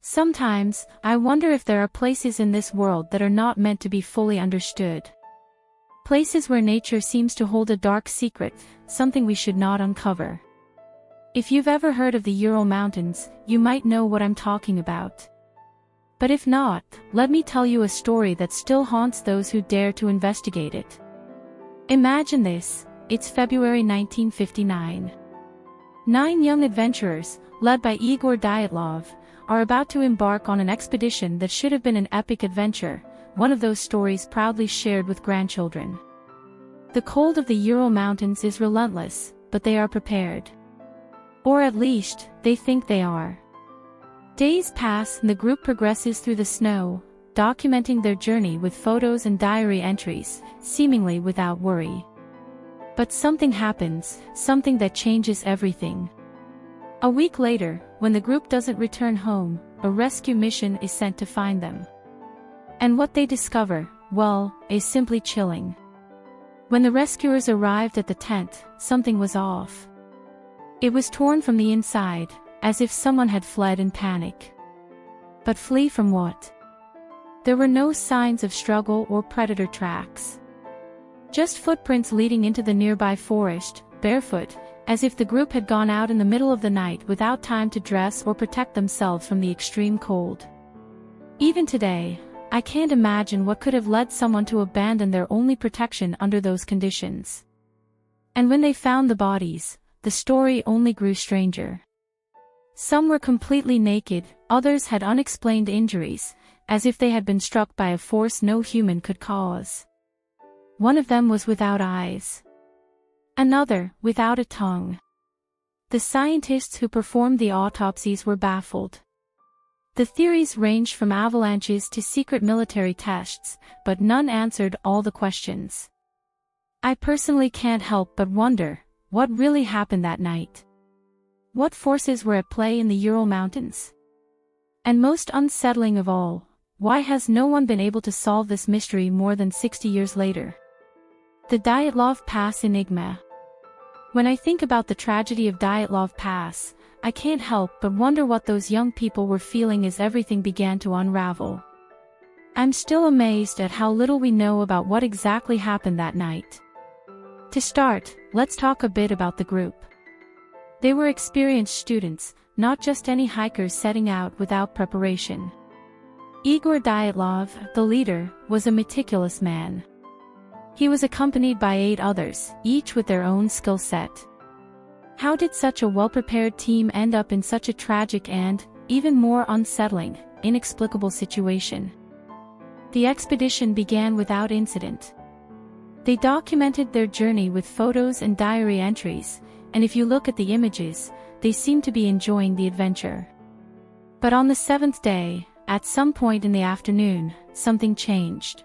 Sometimes, I wonder if there are places in this world that are not meant to be fully understood. Places where nature seems to hold a dark secret, something we should not uncover. If you've ever heard of the Ural Mountains, you might know what I'm talking about. But if not, let me tell you a story that still haunts those who dare to investigate it. Imagine this, it's February 1959. 9 young adventurers, led by Igor Dyatlov, are about to embark on an expedition that should have been an epic adventure, one of those stories proudly shared with grandchildren. The cold of the Ural Mountains is relentless, but they are prepared. Or at least, they think they are. Days pass and the group progresses through the snow, documenting their journey with photos and diary entries, seemingly without worry. But something happens, something that changes everything. A week later, when the group doesn't return home, a rescue mission is sent to find them. And what they discover, well, is simply chilling. When the rescuers arrived at the tent, something was off. It was torn from the inside, as if someone had fled in panic. But flee from what? There were no signs of struggle or predator tracks. Just footprints leading into the nearby forest, barefoot, as if the group had gone out in the middle of the night without time to dress or protect themselves from the extreme cold. Even today, I can't imagine what could have led someone to abandon their only protection under those conditions. And when they found the bodies, the story only grew stranger. Some were completely naked, others had unexplained injuries, as if they had been struck by a force no human could cause. One of them was without eyes. Another, without a tongue. The scientists who performed the autopsies were baffled. The theories ranged from avalanches to secret military tests, but none answered all the questions. I personally can't help but wonder, what really happened that night? What forces were at play in the Ural Mountains? And most unsettling of all, why has no one been able to solve this mystery more than 60 years later? The Dyatlov Pass enigma. When I think about the tragedy of Dyatlov Pass, I can't help but wonder what those young people were feeling as everything began to unravel. I'm still amazed at how little we know about what exactly happened that night. To start, let's talk a bit about the group. They were experienced students, not just any hikers setting out without preparation. Igor Dyatlov, the leader, was a meticulous man. He was accompanied by 8 others, each with their own skill set. How did such a well-prepared team end up in such a tragic and, even more unsettling, inexplicable situation? The expedition began without incident. They documented their journey with photos and diary entries, and if you look at the images, they seem to be enjoying the adventure. But on the 7th day, at some point in the afternoon, something changed.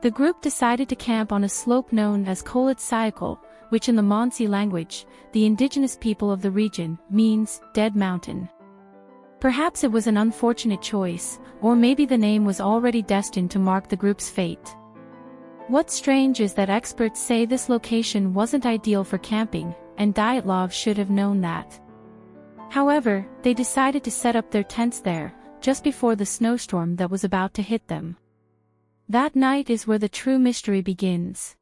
The group decided to camp on a slope known as Kolet Sayakol, which in the Mansi language, the indigenous people of the region, means dead mountain. Perhaps it was an unfortunate choice, or maybe the name was already destined to mark the group's fate. What's strange is that experts say this location wasn't ideal for camping, and Dyatlov should have known that. However, they decided to set up their tents there, just before the snowstorm that was about to hit them. That night is where the true mystery begins.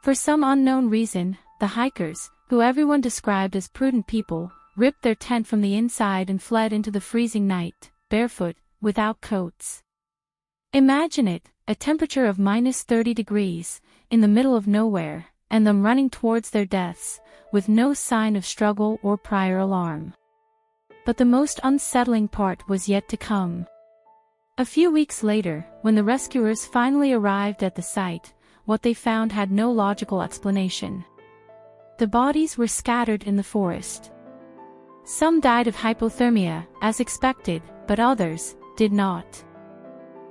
For some unknown reason, the hikers, who everyone described as prudent people, ripped their tent from the inside and fled into the freezing night, barefoot, without coats. Imagine it, a temperature of -30 degrees, in the middle of nowhere, and them running towards their deaths, with no sign of struggle or prior alarm. But the most unsettling part was yet to come. A few weeks later, when the rescuers finally arrived at the site, what they found had no logical explanation. The bodies were scattered in the forest. Some died of hypothermia, as expected, but others did not.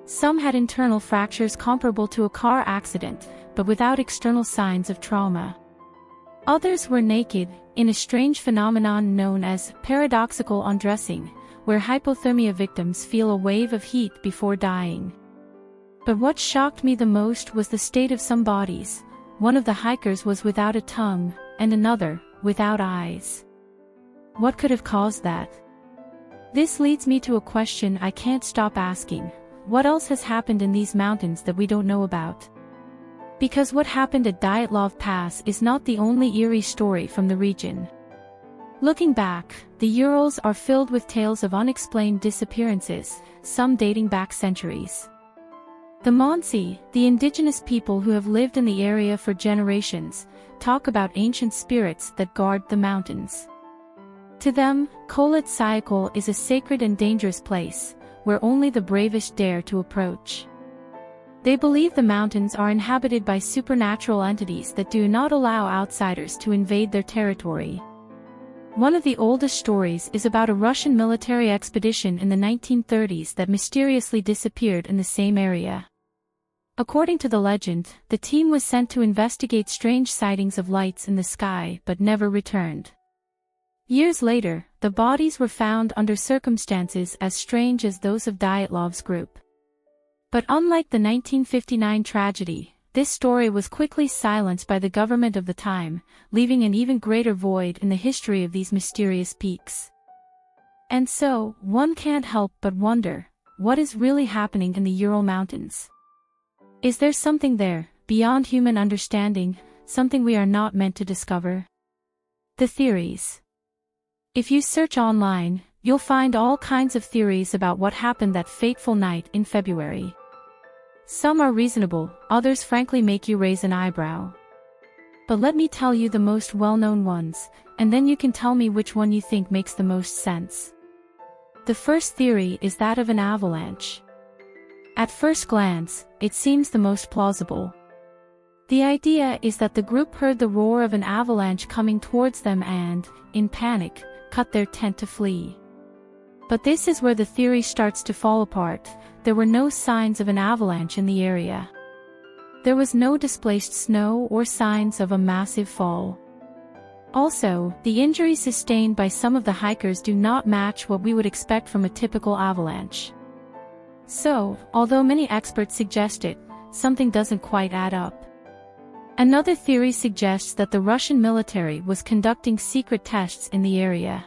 Some had internal fractures comparable to a car accident, but without external signs of trauma. Others were naked, in a strange phenomenon known as paradoxical undressing, where hypothermia victims feel a wave of heat before dying. But what shocked me the most was the state of some bodies. One of the hikers was without a tongue, and another, without eyes. What could have caused that? This leads me to a question I can't stop asking. What else has happened in these mountains that we don't know about? Because what happened at Dyatlov Pass is not the only eerie story from the region. Looking back, the Urals are filled with tales of unexplained disappearances, some dating back centuries. The Mansi, the indigenous people who have lived in the area for generations, talk about ancient spirits that guard the mountains. To them, Kholat Syakhl is a sacred and dangerous place, where only the bravest dare to approach. They believe the mountains are inhabited by supernatural entities that do not allow outsiders to invade their territory. One of the oldest stories is about a Russian military expedition in the 1930s that mysteriously disappeared in the same area. According to the legend, the team was sent to investigate strange sightings of lights in the sky but never returned. Years later, the bodies were found under circumstances as strange as those of Dyatlov's group. But unlike the 1959 tragedy, this story was quickly silenced by the government of the time, leaving an even greater void in the history of these mysterious peaks. And so, one can't help but wonder, what is really happening in the Ural Mountains? Is there something there, beyond human understanding, something we are not meant to discover? The theories. If you search online, you'll find all kinds of theories about what happened that fateful night in February. Some are reasonable, others frankly make you raise an eyebrow. But let me tell you the most well-known ones, and then you can tell me which one you think makes the most sense. The first theory is that of an avalanche. At first glance, it seems the most plausible. The idea is that the group heard the roar of an avalanche coming towards them and, in panic, cut their tent to flee. But this is where the theory starts to fall apart. There were no signs of an avalanche in the area. There was no displaced snow or signs of a massive fall. Also, the injuries sustained by some of the hikers do not match what we would expect from a typical avalanche. So, although many experts suggest it, something doesn't quite add up. Another theory suggests that the Russian military was conducting secret tests in the area.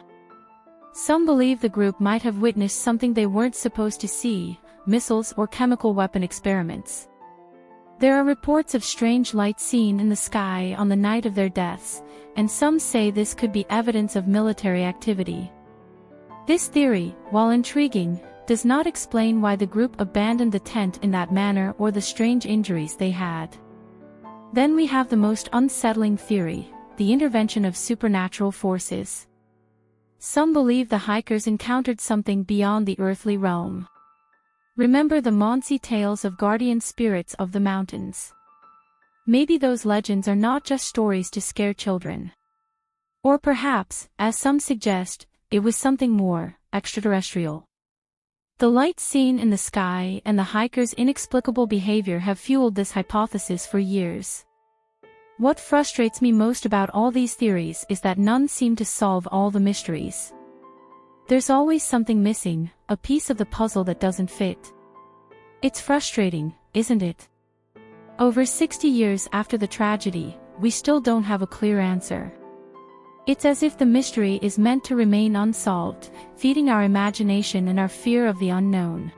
Some believe the group might have witnessed something they weren't supposed to see, missiles or chemical weapon experiments. There are reports of strange lights seen in the sky on the night of their deaths, and some say this could be evidence of military activity. This theory, while intriguing, does not explain why the group abandoned the tent in that manner or the strange injuries they had. Then we have the most unsettling theory, the intervention of supernatural forces. Some believe the hikers encountered something beyond the earthly realm. Remember the Mansi tales of guardian spirits of the mountains. Maybe those legends are not just stories to scare children. Or perhaps, as some suggest, it was something more, extraterrestrial. The lights seen in the sky and the hikers' inexplicable behavior have fueled this hypothesis for years. What frustrates me most about all these theories is that none seem to solve all the mysteries. There's always something missing, a piece of the puzzle that doesn't fit. It's frustrating, isn't it? Over 60 years after the tragedy, we still don't have a clear answer. It's as if the mystery is meant to remain unsolved, feeding our imagination and our fear of the unknown.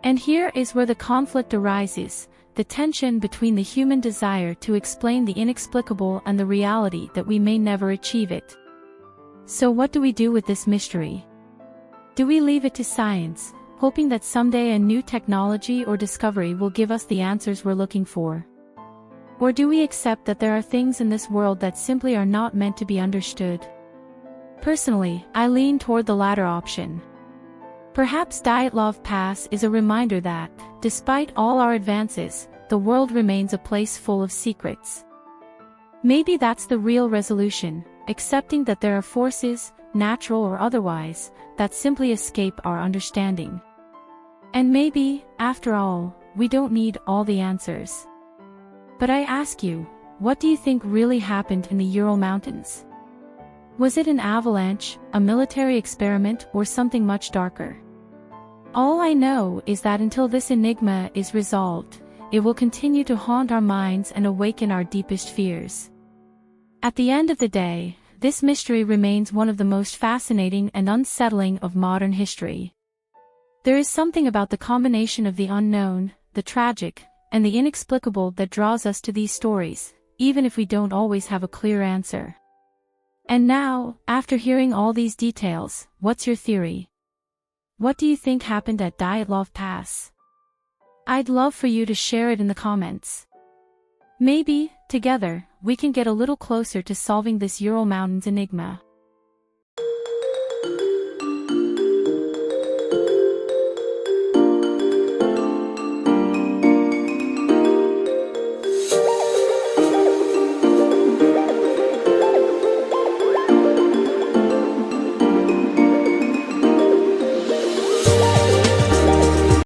And here is where the conflict arises, the tension between the human desire to explain the inexplicable and the reality that we may never achieve it. So what do we do with this mystery? Do we leave it to science, hoping that someday a new technology or discovery will give us the answers we're looking for? Or do we accept that there are things in this world that simply are not meant to be understood? Personally, I lean toward the latter option. Perhaps Dyatlov Pass is a reminder that, despite all our advances, the world remains a place full of secrets. Maybe that's the real resolution, accepting that there are forces, natural or otherwise, that simply escape our understanding. And maybe, after all, we don't need all the answers. But I ask you, what do you think really happened in the Ural Mountains? Was it an avalanche, a military experiment, or something much darker? All I know is that until this enigma is resolved, it will continue to haunt our minds and awaken our deepest fears. At the end of the day, this mystery remains one of the most fascinating and unsettling of modern history. There is something about the combination of the unknown, the tragic, and the inexplicable that draws us to these stories, even if we don't always have a clear answer. And now, after hearing all these details, what's your theory? What do you think happened at Dyatlov Pass? I'd love for you to share it in the comments. Maybe, together, we can get a little closer to solving this Ural Mountains enigma.